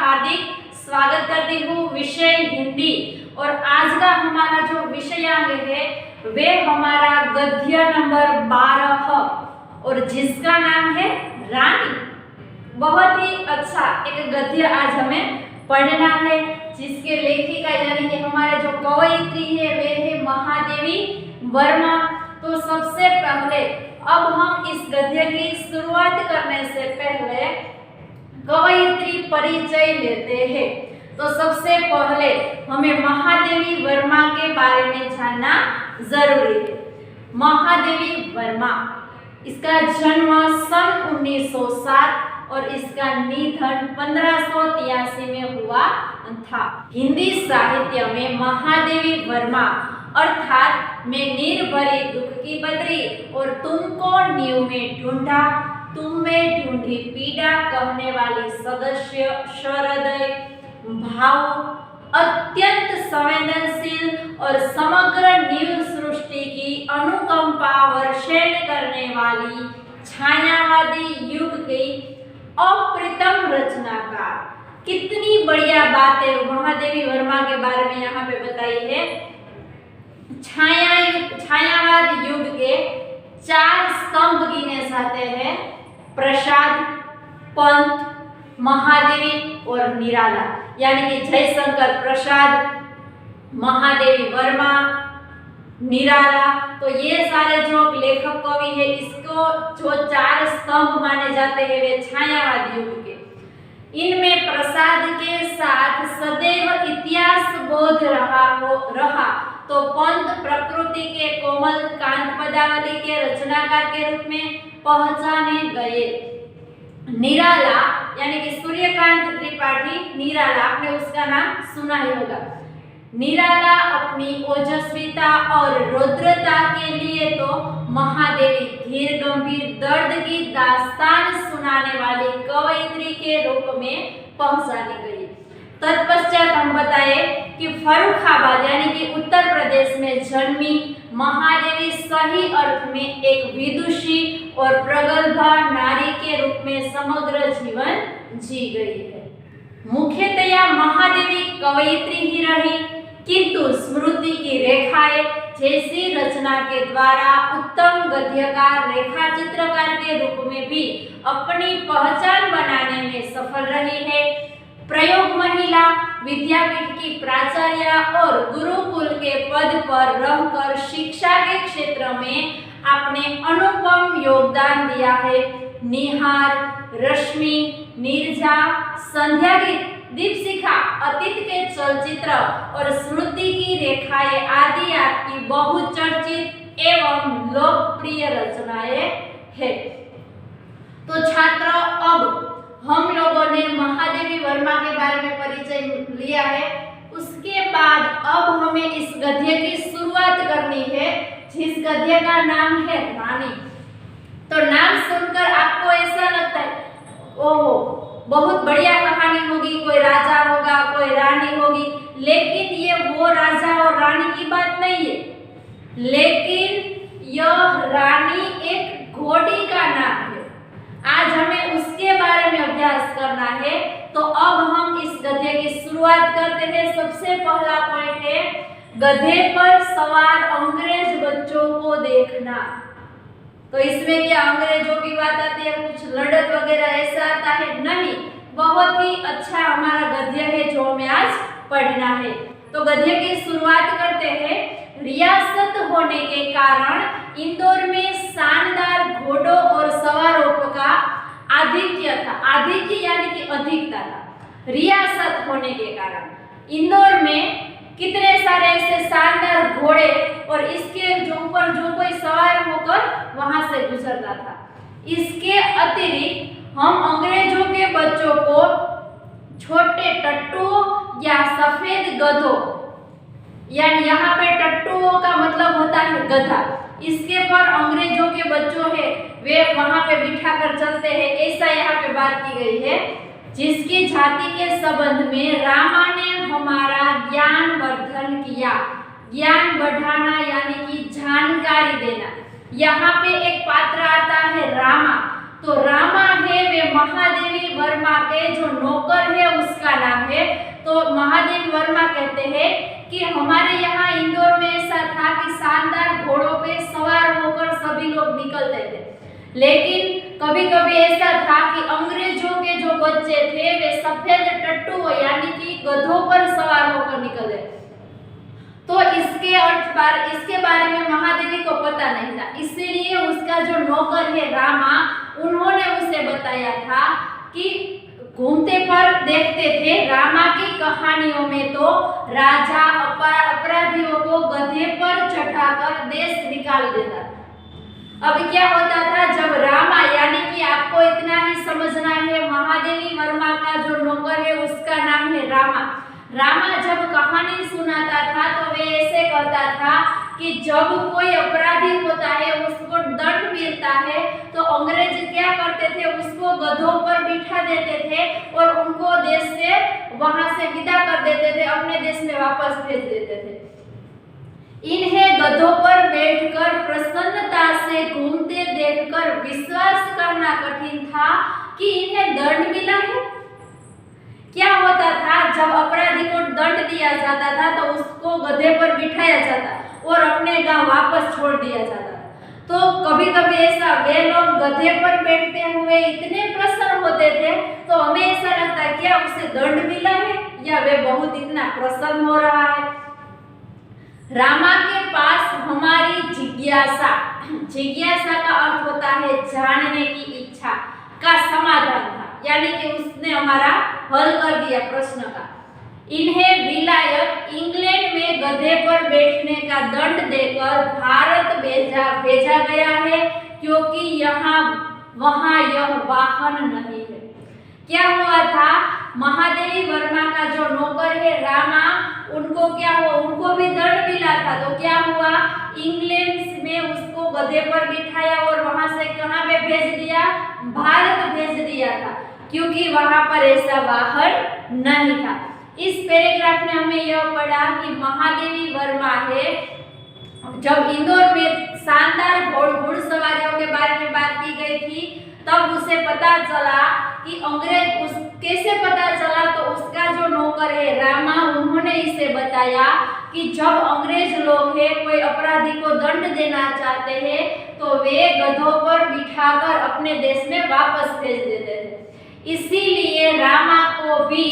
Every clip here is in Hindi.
हार्दिक स्वागत करती हूँ विषय हिंदी। और आज का हमारा जो विषयांग है वे हमारा गद्य नंबर 12 और जिसका नाम है रानी। बहुत ही अच्छा एक गद्य आज हमें पढ़ना है, जिसके लेखिका यानी कि हमारे जो कवयित्री है वे है महादेवी वर्मा। तो सबसे पहले अब हम इस गद्य की शुरुआत करने से पहले कवयित्री परिचय लेते हैं। तो सबसे पहले हमें महादेवी वर्मा के बारे में जानना जरूरी है। महादेवी वर्मा, इसका जन्म सन 1907 और इसका निधन 1583 में हुआ था। हिंदी साहित्य में महादेवी वर्मा अर्थात मैं नीर भरी दुख की बदरी और तुमको नींव में ढूंढा, तुम में ढूंढी पीड़ा कहने वाली सदस्य सहृदय, भावुक, अत्यंत संवेदनशील और समग्र नीव सृष्टि की अनुकंपा वर्षण करने वाली छायावादी युग की अप्रतिम रचनाकार। कितनी बढ़िया बात है महादेवी वर्मा के बारे में यहाँ पे बताई है। छायावाद युग के 4 स्तंभ गिने जाते हैं: प्रसाद, पंत, महादेवी और निराला। यानी कि जयशंकर प्रसाद, महादेवी वर्मा, निराला। तो ये सारे जो लेखक कवि है इसको जो 4 स्तंभ माने जाते हैं वे छायावाद युग के। इनमें प्रसाद के साथ सदैव इतिहास बोध रहा तो पंत प्रकृति के कोमल कांत पदावली के रचनाकार के रूप में पहचाने गए। निराला यानी कि सूर्यकांत त्रिपाठी निराला, आपने उसका नाम सुना ही होगा। निराला अपनी ओजस्विता और रौद्रता के लिए तो महादेवी धीर गंभीर दर्द की दास्तान सुनाने वाली कवयित्री के रूप में पहचानी गई। तत्पश्चात हम बताए कि फर्रुखाबाद यानी कि उत्तर प्रदेश में जन्मी महादेवी सही अर्थ में एक विदुषी और प्रगल्भा नारी के रूप में समग्र जीवन जी गई है। मुख्यतया महादेवी कवयित्री ही रही, किंतु स्मृति की रेखाएं जैसी रचना के द्वारा उत्तम गद्यकार रेखा चित्रकार के रूप में भी अपनी पहचान बनाने में सफल रही है। प्रयोग महिला विद्यापीठ की प्राचार्य और गुरुकुल के पद पर रहकर शिक्षा के क्षेत्र में आपने अनुपम योगदान दिया है। निहार, रश्मि, नीरजा, संध्या गीत, दीपशिखा, अतीत के चलचित्र और स्मृति की रेखाएं आदि आपकी बहुचर्चित एवं लोकप्रिय रचनाएं हैं। तो छात्र, अब हम लोगों ने महादेवी वर्मा के बारे में परिचय लिया है। उसके बाद अब हमें इस गद्य की शुरुआत करनी है, जिस गद्य का नाम है रानी। तो नाम सुनकर आपको ऐसा लगता है ओहो बहुत बढ़िया कहानी होगी, कोई राजा होगा, कोई रानी होगी, लेकिन ये वो राजा और रानी की बात नहीं है। लेकिन यह रानी एक घोड़ी का नाम है। आज हमें उसके बारे में अभ्यास करना है। तो अब हम इस गद्य की शुरुआत करते हैं। सबसे पहला पॉइंट है गधे पर सवार अंग्रेज बच्चों को देखना। तो इसमें क्या अंग्रेजों की बात आती है, कुछ लड़त वगैरह ऐसा आता है? नहीं, बहुत ही अच्छा हमारा गद्य है जो हमें आज पढ़ना है। तो गद्य की शुरुआत करते हैं। रियासत होने के कारण इंदौर में शानदार घोड़ों और सवारों का आधिक्य था। आधिक्य यानी कि अधिकता था। रियासत होने के कारण इंदौर में कितने सारे ऐसे शानदार घोड़े और इसके जो ऊपर जो कोई सवार होकर वहां से गुजरता था। इसके अतिरिक्त हम अंग्रेजों के बच्चों को छोटे टट्टुओं या सफेद गधों, यानी यहाँ पे टट्टुओं का मतलब होता है गधा, इसके पर अंग्रेजों के बच्चों है वे वहां पे बिठा कर चलते हैं, ऐसा यहाँ पे बात की गई है। जिसकी जाति के संबंध में रामा ने हमारा ज्ञान वर्धन किया। ज्ञान बढ़ाना यानी कि जानकारी देना। यहाँ पे एक पात्र आता है रामा। तो रामा है वे महादेवी वर्मा के जो नौकर है उसका नाम है। तो महादेवी वर्मा कहते हैं कि हमारे यहाँ इंदौर में ऐसा था कि शानदार घोड़ों पे सवार होकर सभी लोग निकलते थे, लेकिन कभी कभी ऐसा था कि अंग्रेजों के जो बच्चे थे वे सफेद टट्टू यानी कि गधों पर सवार होकर निकले। तो इसके बारे में महादेवी को पता नहीं था, इसीलिए उसका जो नौकर है रामा, उन्होंने उसे बताया था कि घूमते पर देखते थे रामा की कहानियों में तो राजा अपराधियों को गधे पर चढ़ाकर देश निकाल देता था। अब क्या होता था, जब रामा यानी कि आपको इतना ही समझना है, महादेवी वर्मा का जो नौकर है उसका नाम है रामा। रामा जब कहानी सुनाता था तो वे ऐसे कहता था कि जब कोई अपराधी होता है उसको दंड मिलता है तो अंग्रेज क्या करते थे, उसको गधों पर बिठा देते थे और उनको देश से वहां से विदा कर देते थे, अपने देश में वापस भेज देते थे। इन्हें गधों पर बैठकर प्रसन्नता से घूमते देखकर विश्वास करना कठिन था कि इन्हें दंड मिला है। क्या होता था, जब अपराधी को दंड दिया जाता था तो उसको गधे पर बिठाया जाता और अपने गांव वापस छोड़ दिया जाता। तो कभी कभी ऐसा वे लोग गधे पर बैठते हुए इतने प्रसन्न होते थे तो हमें ऐसा लगता है क्या उसे दंड मिला है या वे बहुत इतना प्रसन्न हो रहा है। रामा के पास हमारी जिज्ञासा, जिज्ञासा का अर्थ होता है जानने की इच्छा, का समाधान था, यानी कि उसने हमारा हल कर दिया प्रश्न का। इन्हें विलायत इंग्लैंड में गधे पर बैठने का दंड देकर भारत भेजा गया है, क्योंकि वहां यह वाहन नहीं है। क्या हुआ था, महादेवी वर्मा का जो नौकर है रामा, उनको क्या हुआ, उनको भी दंड मिला था। तो क्या हुआ, इंग्लैंड में उसको गधे पर बिठाया और वहां से कहां पे भेज दिया, भारत भेज दिया था, क्योंकि वहां पर ऐसा वाहन नहीं था। इस पैराग्राफ में हमें यह पढ़ा कि महादेवी वर्मा है, जब इंदौर में शानदार घुड़सवारियों के बारे में बात की गई थी तब उसे पता चला कि कैसे पता चला, तो उसका जो नौकर है रामा, उन्होंने इसे बताया कि जब अंग्रेज लोग है कोई अपराधी को दंड देना चाहते हैं तो वे गधों पर बिठाकर अपने देश में वापस भेज देते थे। इसीलिए रामा को भी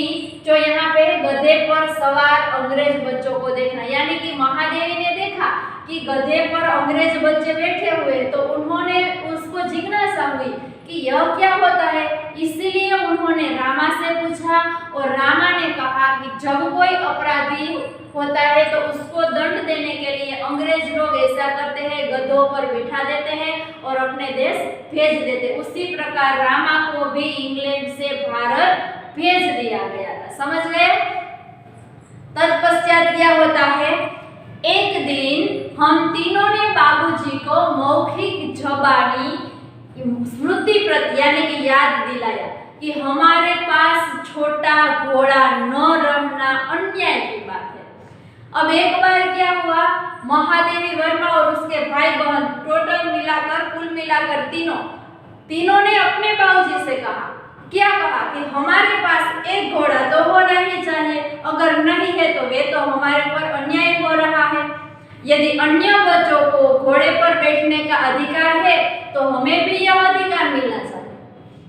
जो यहाँ पे गधे पर सवार अंग्रेज बच्चों को देखना, यानी कि महादेवी ने देखा कि गधे पर अंग्रेज बच्चे बैठे हुए, तो उन्होंने उसको जिज्ञासा हुई कि यह क्या होता है। इसीलिए उन्होंने रामा से पूछा और रामा ने कहा कि जब कोई अपराधी होता है तो उसको दंड देने के लिए अंग्रेज लोग ऐसा करते हैं, गधों पर बिठा देते हैं और अपने देश भेज देते। उसी प्रकार रामा को भी इंग्लैंड से भारत भेज दिया गया था। समझ गए। तत्पश्चात क्या होता है, एक दिन हम तीनों ने बाबूजी को मौखिक जबानी स्मृति प्रति यानी कि याद दिलाया कि हमारे पास छोटा घोड़ा न रहना अन्याय की बात है। अब एक बार क्या हुआ, महादेवी वर्मा और उसके भाई बहन टोटल मिलाकर कुल मिलाकर तीनों ने अपने बाबूजी से कहा, क्या कहा कि हमारे पास एक घोड़ा तो होना ही चाहिए, अगर नहीं है तो वे तो हमारे पर अन्याय हो रहा है। यदि अन्य बच्चों को घोड़े पर बैठने का अधिकार है तो हमें भी यह अधिकार मिलना चाहिए।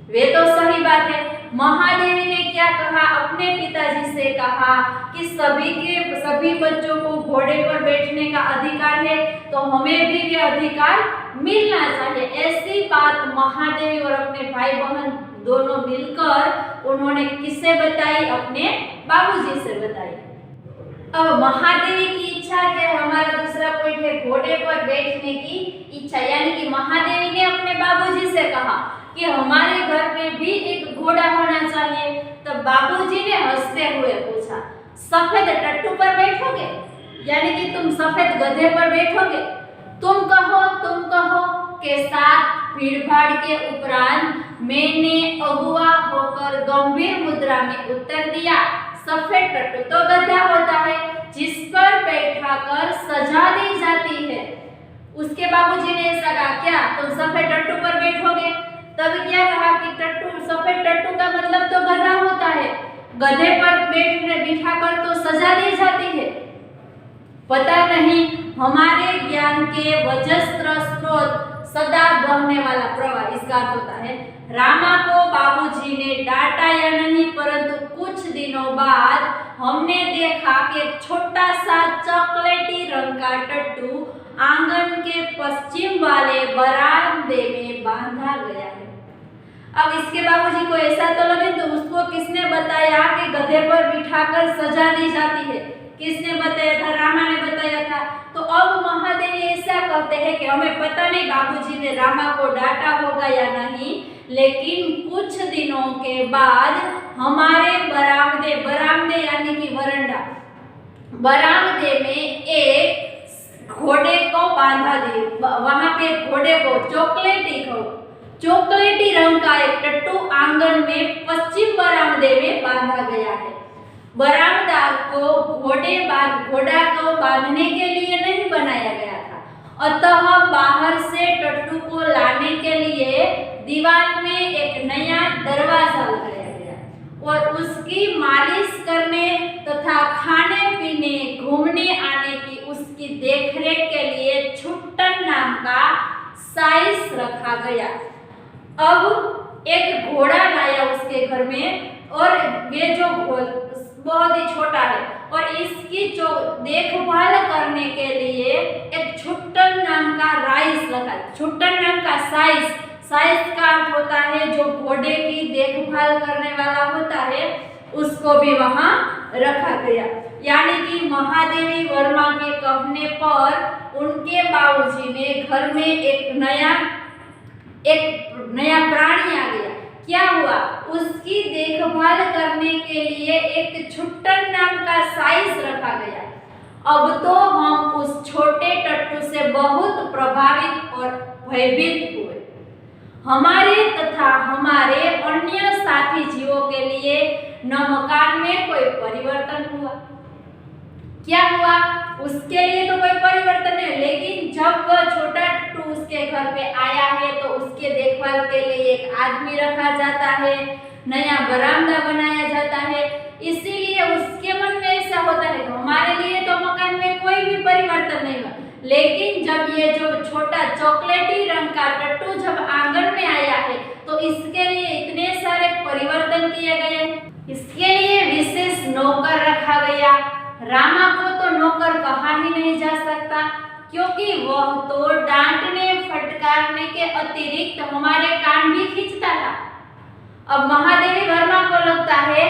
वे तो सही बात है। महादेवी ने क्या कहा, अपने पिताजी से कहा कि सभी बच्चों को घोड़े पर बैठने का अधिकार है तो हमें भी यह अधिकार मिलना चाहिए। ऐसी बात महादेवी और अपने भाई बहन दोनों मिलकर उन्होंने किससे बताई, अपने बाबूजी से बताई। अब महादेवी की इच्छा क्या है, हमारा दूसरा पॉइंट है घोड़े पर बैठने की इच्छा, यानी कि महादेवी ने अपने बाबूजी से कहा कि हमारे घर में भी एक घोड़ा होना चाहिए। तब बाबूजी ने हंसते हुए पूछा, सफेद टट्टू पर बैठोगे, यानी कि तुम सफेद गधे पर बैठोगे? तुम कहो के साथ भीड़भाड़ के उपरांत मैंने अगुआ होकर गंभीर मुद्रा में उत्तर दिया, सफेद टट्टू तो गधा होता है जिस पर बैठाकर सजा दी जाती है। उसके बाबूजी ने ऐसा कहा, क्या तुम सफेद टट्टू पर बैठोगे? तब क्या कहा कि टट्टू, सफेद टट्टू का मतलब तो गधा होता है, गधे पर बिठाकर तो सजा दी जाती है। पता नहीं हमारे ज्ञान के वजस्त्र स्रोत सदा बहने वाला प्रवाह, इसका अर्थ होता है रामा को बाबूजी ने डांटा या नहीं, परंतु कुछ दिनों बाद हमने देखा कि छोटा सा चॉकलेटी रंग का टट्टू आंगन के पश्चिम वाले बरामदे में बांधा गया है। अब इसके बाबूजी को ऐसा तो लगे तो उसको किसने बताया कि गधे पर बिठाकर सजा दी जाती है? किसने बताया था? रामा ने बताया था। तो अब महादेवी ऐसा कहते हैं कि हमें पता नहीं बाबूजी ने रामा को डांटा होगा या नहीं, लेकिन कुछ दिनों के बाद हमारे बरामदे यानी कि वरांडा, बरामदे में एक घोड़े को बांधा दे, वहां पे घोड़े को चॉकलेटी रंग का एक टट्टू आंगन में पश्चिम बरामदे में बांधा गया है। बरामदा को घोड़ा को बांधने के लिए नहीं बनाया गया था, अतः बाहर से टट्टू को लाने के लिए दीवार में एक नया दरवाजा लगाया गया और उसकी मालिश करने तथा खाने पीने घूमने आने की उसकी देखरेख के लिए छुट्टन नाम का साइस रखा गया। अब एक घोड़ा लाया उसके घर में और ये जो बहुत ही छोटा है और इसकी जो देखभाल करने के लिए एक छुट्टन नाम का राइस लगा, छुट्टन नाम का साइस का अर्थ होता है जो घोड़े की देखभाल करने वाला होता है, उसको भी वहां रखा गया। यानी कि महादेवी वर्मा के कहने पर उनके बाबूजी ने घर में एक नया प्राणी आ गया। क्या हुआ? उसकी देखभाल करने के लिए एक छुट्टन नाम का साइस रखा गया। अब तो हम उस छोटे टट्टू से बहुत प्रभावित और भयभीत हुए। हमारे तथा हमारे अन्य साथी जीवों के लिए न मकान में कोई परिवर्तन हुआ। क्या हुआ? उसके लिए तो कोई परिवर्तन नहीं, लेकिन जब वह छोटा टट्टू उसके घर पे आया है तो उसके देखभाल के लिए एक आदमी रखा जाता है, नया बरामदा बनाया जाता है। इसीलिए उसके मन में ऐसा होता है कि हमारे लिए तो मकान में कोई भी परिवर्तन नहीं हुआ, लेकिन जब ये जो छोटा चॉकलेटी रंग का टट्टू जब आंगन में आया है तो इसके लिए इतने सारे परिवर्तन किए गए। इसके लिए विशेष नौकर रखा गया। रामा को तो नौकर कहा ही नहीं जा सकता, क्योंकि वह तो डांटने फटकारने के अतिरिक्त हमारे कान भी खींचता था। अब महादेवी वर्मा को लगता है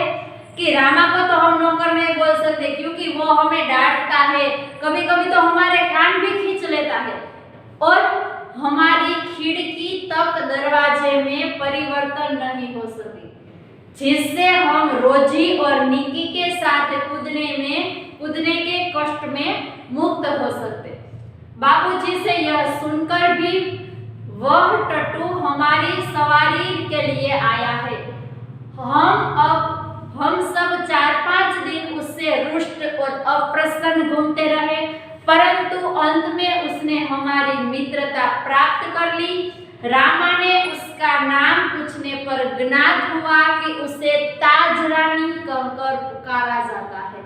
कि रामा को तो हम नौकर नहीं बोल सकते, क्योंकि वो हमें डांटता है, कभी कभी तो हमारे कान भी खींच लेता है और हमारी खिड़की तक दरवाजे में परिवर्तन नहीं हो सके, जिससे हम रोजी और निक्की के साथ कूदने के कष्ट में मुक्त हो सकते। बाबूजी से यह सुनकर भी वह टट्टू हमारी सवारी के लिए आया है। हम सब 4-5 दिन उससे रुष्ट और अप्रसन्न घूमते रहे, परंतु अंत में उसने हमारी मित्रता प्राप्त कर ली। रामा ने उसका नाम पूछने पर ज्ञात हुआ कि उसे ताज रानी कहकर पुकारा जाता है।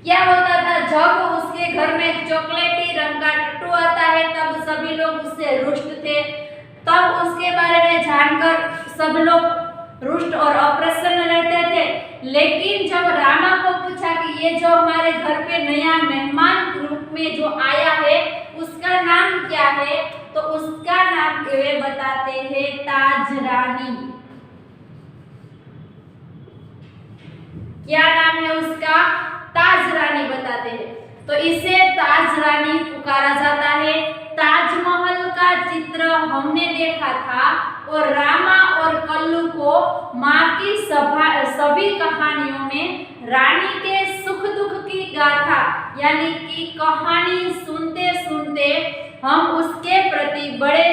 क्या होता था? जब उसके घर में चॉकलेटी रंग का टट्टू आता है तब सभी लोग उससे रुष्ट थे, तब उसके बारे में जानकर सब लोग रुष्ट और अप्रसन्न रहते थे। लेकिन जब रामा को पूछा कि ये जो हमारे घर पे नया मेहमान रूप में जो आया है उसका नाम क्या है, तो उसका नाम वे बताते हैं ताज रानी। क्या नाम है उसका? ताज रानी बताते हैं। तो इसे ताज रानी पुकारा जाता है। ताजमहल का चित्र हमने देखा था और रामा और कल्लू को माँ की सभी कहानियों में रानी के सुख दुख की गाथा यानी कि कहानी सुनते सुनते हम उसके प्रति बड़े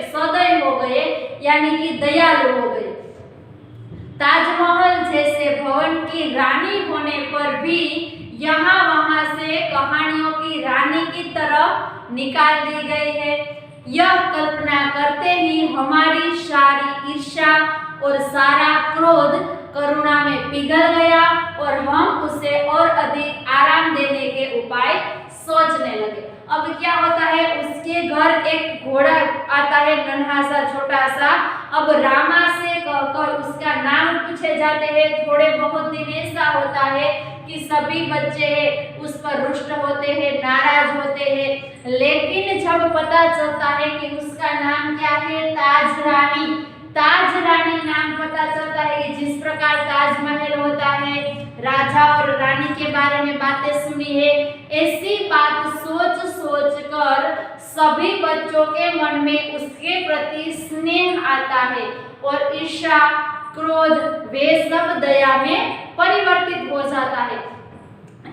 सदय हो गए, यानी कि दयालु हो गए। ताजमहल जैसे भवन की रानी होने पर भी यहाँ वहाँ से कहानियों की रानी की तरह निकाल दी गई है। यह कल्पना करते ही हमारी सारी ईर्ष्या और सारा क्रोध करुणा में पिघल गया और हम उसे और अधिक आराम देने के उपाय सोचने लगे। अब क्या होता है, उसके घर एक घोड़ा आता है, नन्हा सा छोटा सा। अब रामा से कहकर उसका नाम पूछे जाते हैं। थोड़े बहुत दिन ऐसा होता है कि सभी बच्चे उस पर रुष्ट होते हैं, नाराज होते हैं, लेकिन जब पता चलता है कि उसका नाम क्या है, ताज रानी, ताज रानी नाम पता चलता है कि जिस प्रकार ताजमहल होता है, राजा और रानी के बारे में बातें सुनी है, ऐसी बात सोच सोच कर सभी बच्चों के मन में उसके प्रति स्नेह आता है और ईर्ष्या, क्रोध वे सब दया में परिवर्तित हो जाता है।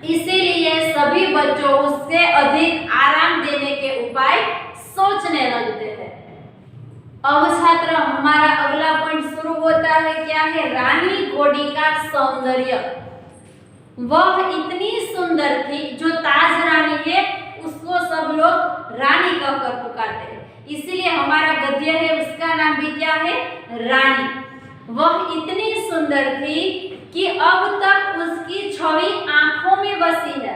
इसीलिए सभी बच्चों उससे अधिक आराम देने के उपाय सोचने लगते हैं। अब छात्र हमारा अगला पॉइंट शुरू होता है, क्या है, रानी घोड़ी का सौंदर्य। वह इतनी सुंदर थी, जो ताज रानी है उसको सब लोग रानी कहकर पुकारते हैं, इसीलिए हमारा गद्य है उसका नाम भी क्या है, रानी। वह इतनी सुंदर थी कि अब तक उसकी छवि आंखों में बसी है,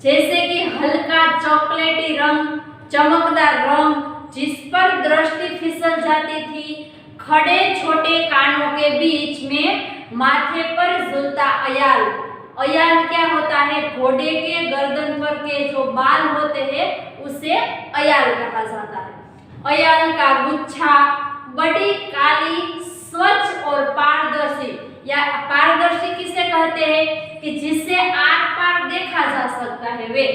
जैसे कि हल्का चॉकलेटी रंग, चमकदार रंग जिस पर दृष्टि फिसल जाती थी, खड़े छोटे कानों के बीच में माथे पर झूलता अयाल। अयाल क्या होता है, घोड़े के गर्दन पर के जो बाल होते हैं उसे अयाल कहा जाता है। अयाल का गुच्छा, बड़ी काली, स्वच्छ और पारदर्शी, या पारदर्शी किसे कहते हैं कि जिससे आर पार देखा जा सकता है, वे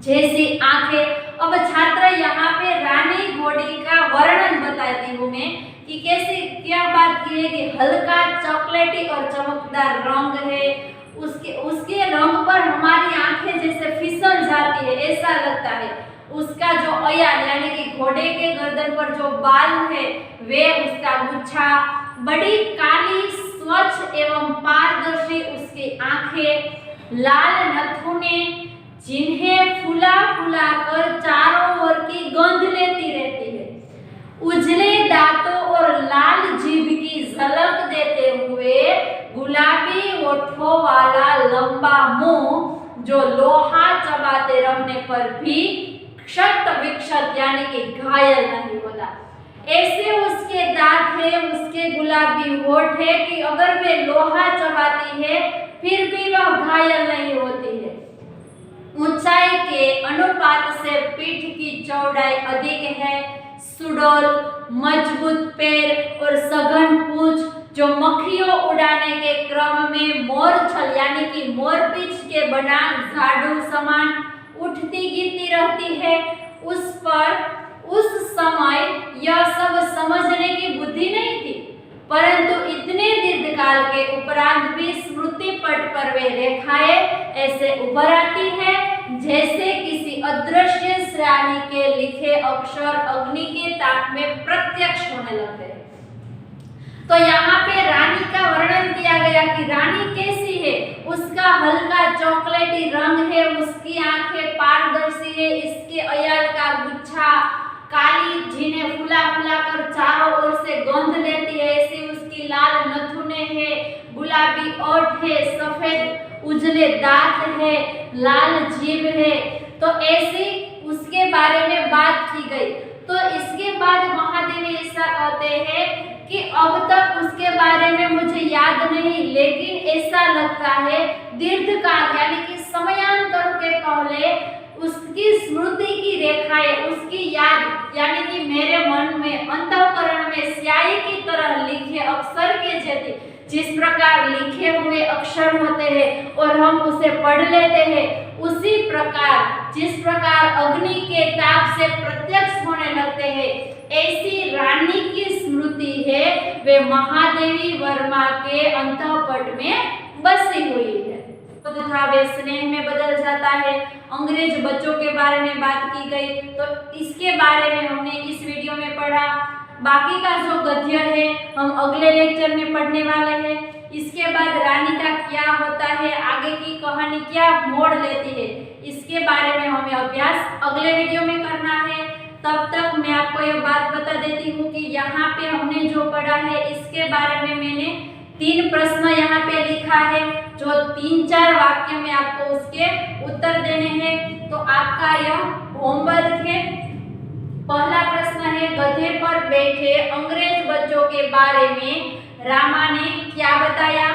जैसी आंखें। अब छात्र यहाँ पे रानी घोड़ी का वर्णन बताती हूँ मैं कि कैसी क्या बात की है कि हल्का चॉकलेटी और चमकदार रंग है, उसके रंग पर हमारी आंखें जैसे फिसल जाती है, ऐसा लगता है। उसका जो अयाल यानी कि घोड़े के गर्दन पर जो बाल है, वे उसका गुच्छा, बड़ी काली, स्वच्छ एवं पारदर्शी उसकी आंखें, लाल नथुने जिन्हें फुला फुला कर चारों ओर की गंध लेती रहती है, उजले दांतों और लाल जीभ की झलक देते हुए गुलाबी ओठों वाला लंबा मुंह जो लोहा चबाते रहने पर भी क्षत विक्षत यानी कि घायल नहीं होता, ऐसे उसके दांत है, उसके गुलाबी होठ है कि अगर वे लोहा चबाती है फिर भी वह घायल नहीं होती है। ऊंचाई के अनुपात से पीठ की चौड़ाई अधिक है, सुडौल, मजबूत पैर और सघन पूंछ जो मक्खियों उड़ाने के क्रम में मोरछल यानी कि मोरपींछ के बना झाड़ू समान उठती गिरती रहती है, उस पर उस समय यह सब समझने की बुद्धि नहीं थी, परंतु इतने दीर्घकाल के उपरांत भी स्मृति पट पर वे रेखाएं ऐसे उभर आती है जैसे किसी अदृश्य श्रावणी के लिखे अक्षर अग्नि के ताप में प्रत्यक्ष होने लगते हैं। तो यहाँ पे रानी का वर्णन किया गया कि रानी कैसी है, उसका हल्का चॉकलेटी रंग है, उसकी आंखें पारदर्शी है, इसके अयाल का गुच्छा काली जिन्हें फुला फुला कर चारों ओर से गंध लेती है, ऐसी उसकी लाल नथुने है, गुलाबी ओठ है, सफेद उजले दांत है, लाल जीभ है। तो ऐसी उसके बारे में बात की गई। तो इसके बाद महादेवी ऐसा कहते हैं कि अब तक उसके बारे में मुझे याद नहीं, लेकिन ऐसा लगता है दीर्घकाल यानी कि समयांतर के पहले उसकी स्मृति की रेखाएं, उसकी याद यानी कि मेरे मन में अंतःकरण में स्याही की तरह लिखे अक्षर के जैसे जिस प्रकार लिखे हुए अक्षर होते हैं और हम उसे पढ़ लेते हैं, उसी प्रकार जिस प्रकार अग्नि के ताप से प्रत्यक्ष होने लगते हैं, ऐसी रानी की स्मृति है वे महादेवी वर्मा के अंतःपट में बसी हुई है। तथा वे स्नेह में बदल जाता है। अंग्रेज बच्चों के बारे में बात की गई, तो इसके बारे में हमने इस वीडियो में पढ़ा। बाकी का जो गद्य है हम अगले लेक्चर में पढ़ने वाले हैं। इसके बाद रानी का क्या होता है, आगे की कहानी क्या मोड़ लेती है, इसके बारे में हमें अभ्यास अगले वीडियो में करना है। तब तक मैं आपको ये बात बता देती हूँ कि यहाँ पे हमने जो पढ़ा है इसके बारे में मैंने 3 प्रश्न यहाँ पे लिखा है, जो 3-4 वाक्य में आपको उसके उत्तर देने हैं। तो आपका यह होमवर्क है। पहला प्रश्न है, गधे पर बैठे अंग्रेज बच्चों के बारे में रामा ने क्या बताया।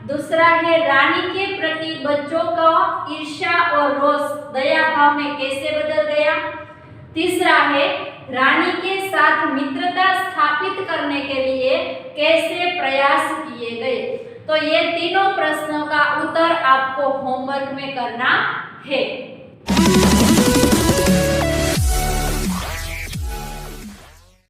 दूसरा है, रानी के प्रति बच्चों का ईर्ष्या और रोष दया भाव में कैसे बदल गया। तीसरा है, रानी के साथ मित्रता स्थापित करने के लिए कैसे प्रयास किए गए। तो ये तीनों प्रश्नों का उत्तर आपको होमवर्क में करना है।